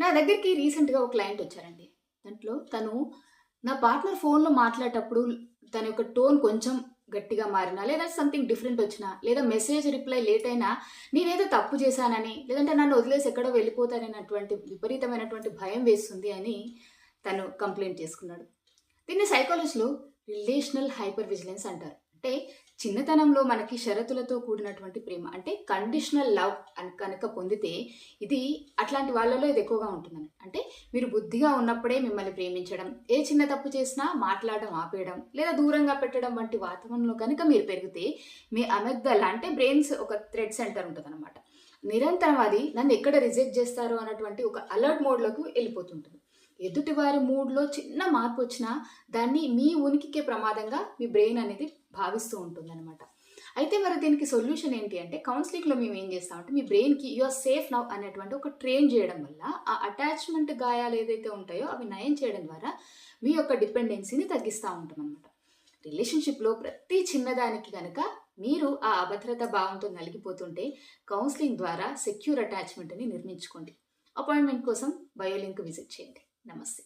నా దగ్గరికి రీసెంట్‌గా ఒక క్లయింట్ వచ్చారండి. దాంట్లో తను నా పార్ట్నర్ ఫోన్‌లో మాట్లాడేటప్పుడు తన యొక్క టోన్ కొంచెం గట్టిగా మారినా, లేదా సంథింగ్ డిఫరెంట్ వచ్చినా, లేదా మెసేజ్ రిప్లై లేట్ అయినా, నేనేదో తప్పు చేశానని, లేదంటే నన్ను వదిలేసి ఎక్కడో వెళ్ళిపోతానన్నటువంటి విపరీతమైనటువంటి భయం వేస్తుంది అని తను కంప్లెయింట్ చేసుకున్నాడు. దీన్ని సైకాలజీలో రిలేషనల్ హైపర్ విజిలెన్స్ అంటారు. అంటే చిన్నతనంలో మనకి షరతులతో కూడినటువంటి ప్రేమ అంటే కండిషనల్ లవ్ అని కనుక పొందితే ఇది అట్లాంటి వాళ్ళలో ఇది ఎక్కువగా ఉంటుందని. అంటే మీరు బుద్ధిగా ఉన్నప్పుడే మిమ్మల్ని ప్రేమించడం, ఏ చిన్న తప్పు చేసినా మాట్లాడడం ఆపేయడం, లేదా దూరంగా పెట్టడం వంటి వాతావరణంలో కనుక మీరు పెరిగితే మీ అమెగ్దల అంటే బ్రెయిన్స్ ఒక థ్రెడ్ సెంటర్ ఉంటుందన్నమాట. నిరంతరం అది నన్ను ఎక్కడ రిజెక్ట్ చేస్తారో అన్నటువంటి ఒక అలర్ట్ మోడ్‌లోకి వెళ్ళిపోతుంటుంది. ఎదుటివారి మూడ్‌లో చిన్న మార్పొచ్చినా, దాన్ని మీ ఉనికికే ప్రమాదంగా మీ బ్రెయిన్ అనేది భావిస్తూ ఉంటుందనమాట. అయితే మరి దీనికి సొల్యూషన్ ఏంటి అంటే, కౌన్సెలింగ్‌లో మేమేం చేస్తామంటే, మీ బ్రెయిన్‌కి యూ ఆర్ సేఫ్ నౌ అనేటువంటి ఒక ట్రైన్ చేయడం వల్ల, ఆ అటాచ్‌మెంట్ గాయాలు ఏదైతే ఉంటాయో అవి నయం చేయడం ద్వారా, మీ యొక్క డిపెండెన్సీని తగ్గిస్తా ఉంటామనమాట. రిలేషన్‌షిప్‌లో ప్రతి చిన్నదానికి గనక మీరు ఆ అభద్రతా భావంతో నలిగిపోతుంటే, కౌన్సెలింగ్ ద్వారా సెక్యూర్ అటాచ్‌మెంట్‌ని నిర్మించుకోండి. అపాయింట్‌మెంట్ కోసం బయో లింక్ విజిట్ చేయండి. నమస్తే.